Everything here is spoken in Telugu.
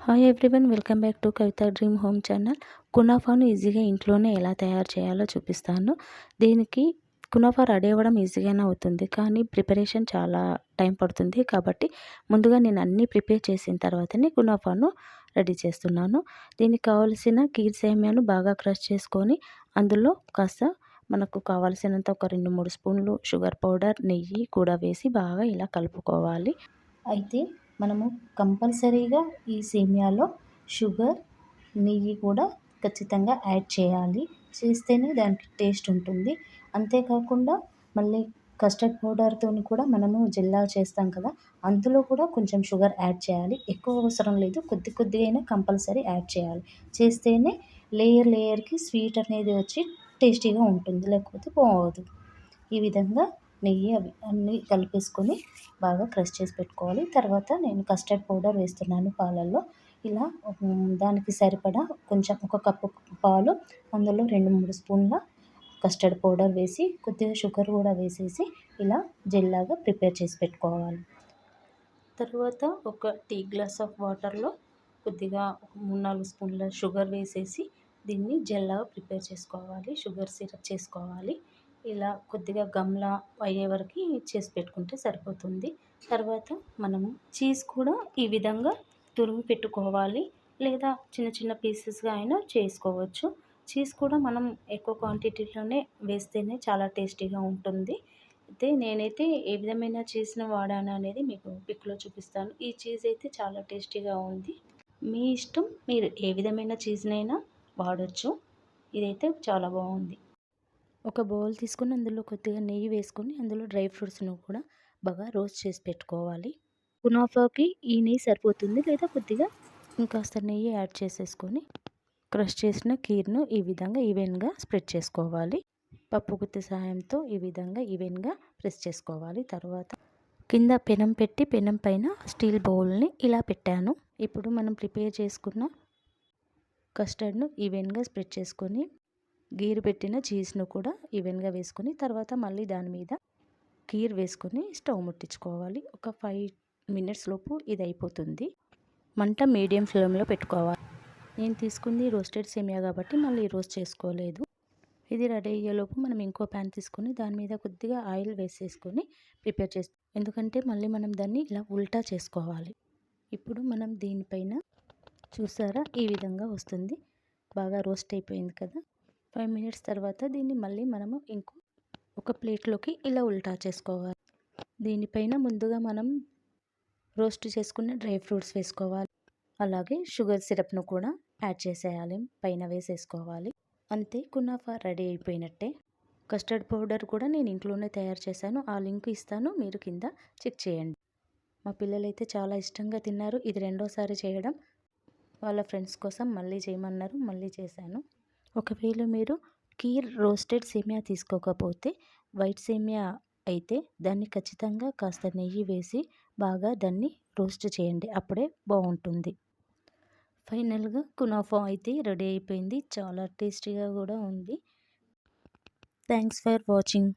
Hi everyone, welcome back to Kavitha dream home channel. కునాఫాను ఈజీగా ఇంట్లోనే ఎలా తయారు చేయాలో చూపిస్తాను. దీనికి కునాఫా రెడీ అవ్వడం ఈజీగానే అవుతుంది, కానీ ప్రిపరేషన్ చాలా టైం పడుతుంది. కాబట్టి ముందుగా నేను అన్నీ ప్రిపేర్ చేసిన తర్వాతనే కునాఫాను రెడీ చేస్తున్నాను. దీనికి కావలసిన కీర్ సేమియాను బాగా క్రష్ చేసుకొని అందులో కాస్త మనకు కావాల్సినంత ఒక 2-3 స్పూన్లు షుగర్ పౌడర్, నెయ్యి కూడా వేసి బాగా ఇలా కలుపుకోవాలి. అయితే మనము కంపల్సరీగా ఈ సేమియాలో షుగర్, నెయ్యి కూడా ఖచ్చితంగా యాడ్ చేయాలి. చేస్తేనే దానికి టేస్ట్ ఉంటుంది. అంతేకాకుండా మళ్ళీ కస్టర్డ్ పౌడర్‌తోని కూడా మనము జెల్లా చేస్తాం కదా! అందులో కూడా కొంచెం షుగర్ యాడ్ చేయాలి. ఎక్కువ అవసరం లేదు. కొద్ది కొద్దిగా అయినా కంపల్సరీ యాడ్ చేయాలి. చేస్తేనే లేయర్‌కి స్వీట్ అనేది వచ్చి టేస్టీగా ఉంటుంది. లేకపోతే బాగోదు. ఈ విధంగా నెయ్యి అవి అన్నీ కలిపేసుకొని బాగా క్రష్ చేసి పెట్టుకోవాలి. తర్వాత నేను కస్టర్డ్ పౌడర్ వేస్తున్నాను పాలల్లో. ఇలా దానికి సరిపడా కొంచెం ఒక కప్పు పాలు, అందులో 2-3 స్పూన్ల కస్టర్డ్ పౌడర్ వేసి కొద్దిగా షుగర్ కూడా వేసేసి ఇలా జెల్లాగా ప్రిపేర్ చేసి పెట్టుకోవాలి. తర్వాత ఒక టీ గ్లాస్ ఆఫ్ వాటర్లో కొద్దిగా 3-4 స్పూన్ల షుగర్ వేసేసి దీన్ని జెల్లాగా ప్రిపేర్ చేసుకోవాలి. షుగర్ సిరప్ చేసుకోవాలి. ఇలా కొద్దిగా గమ్లా అయ్యే వరకు చేసి పెట్టుకుంటే సరిపోతుంది. తర్వాత మనము చీజ్ కూడా ఈ విధంగా తురిమి పెట్టుకోవాలి, లేదా చిన్న చిన్న పీసెస్గా అయినా చేసుకోవచ్చు. చీజ్ కూడా మనం ఎక్కువ క్వాంటిటీలోనే వేస్తేనే చాలా టేస్టీగా ఉంటుంది. అయితే నేనైతే ఏ విధమైన చీజ్ను వాడాను అనేది మీకు పిక్లో చూపిస్తాను. ఈ చీజ్ అయితే చాలా టేస్టీగా ఉంది. మీ ఇష్టం, మీరు ఏ విధమైన చీజ్నైనా వాడచ్చు. ఇదైతే చాలా బాగుంది. ఒక బౌల్ తీసుకొని అందులో కొద్దిగా నెయ్యి వేసుకొని అందులో డ్రై ఫ్రూట్స్ను కూడా బాగా రోస్ట్ చేసి పెట్టుకోవాలి. కునాఫాకి ఈ నెయ్యి సరిపోతుంది, లేదా కొద్దిగా ఇంకాస్త నెయ్యి యాడ్ చేసేసుకొని క్రష్ చేసిన కీర్ను ఈ విధంగా ఈవెన్గా స్ప్రెడ్ చేసుకోవాలి. పప్పు గుత్తి సహాయంతో ఈ విధంగా ఈవెన్గా ప్రెస్ చేసుకోవాలి. తర్వాత కింద పెనం పెట్టి పెనం పైన స్టీల్ బౌల్ని ఇలా పెట్టాను. ఇప్పుడు మనం ప్రిపేర్ చేసుకున్న కస్టర్డ్ను ఈవెన్గా స్ప్రెడ్ చేసుకొని గీరు పెట్టిన చీజ్ను కూడా ఈవెన్గా వేసుకొని తర్వాత మళ్ళీ దాని మీద కీర్ వేసుకొని స్టవ్ ముట్టించుకోవాలి. ఒక 5 మినిట్స్ లోపు ఇది అయిపోతుంది. మంట మీడియం ఫ్లేమ్లో పెట్టుకోవాలి. నేను తీసుకుంది రోస్టెడ్ సేమియా కాబట్టి మళ్ళీ రోస్ట్ చేసుకోలేదు. ఇది రెడీ అయ్యేలోపు మనం ఇంకో ప్యాన్ తీసుకొని దాని మీద కొద్దిగా ఆయిల్ వేసేసుకొని ప్రిపేర్ చేస్తాం. ఎందుకంటే మళ్ళీ మనం దాన్ని ఇలా ఉల్టా చేసుకోవాలి. ఇప్పుడు మనం దీనిపైన చూసారా, ఈ విధంగా వస్తుంది. బాగా రోస్ట్ అయిపోయింది కదా. 5 మినిట్స్ తర్వాత దీన్ని మళ్ళీ మనము ఒక ప్లేట్లోకి ఇలా ఉల్టా చేసుకోవాలి. దీనిపైన ముందుగా మనం రోస్ట్ చేసుకున్న డ్రై ఫ్రూట్స్ వేసుకోవాలి. అలాగే షుగర్ సిరప్ను కూడా యాడ్ చేసేయాలి, పైన వేసేసుకోవాలి. అంతే, కునాఫా రెడీ అయిపోయినట్టే. కస్టర్డ్ పౌడర్ కూడా నేను ఇంట్లోనే తయారు చేశాను. ఆ లింక్ ఇస్తాను, మీరు కింద చెక్ చేయండి. మా పిల్లలైతే చాలా ఇష్టంగా తిన్నారు. ఇది రెండోసారి చేయడం. వాళ్ళ ఫ్రెండ్స్ కోసం మళ్ళీ చేయమన్నారు, మళ్ళీ చేశాను. ఒకవేళ మీరు కీర్ రోస్టెడ్ సేమియా తీసుకోకపోతే వైట్ సేమియా అయితే దాన్ని ఖచ్చితంగా కాస్త నెయ్యి వేసి బాగా దాన్ని రోస్ట్ చేయండి, అప్పుడే బాగుంటుంది. ఫైనల్గా కునాఫా అయితే రెడీ అయిపోయింది. చాలా టేస్టీగా కూడా ఉంది. Thanks for watching.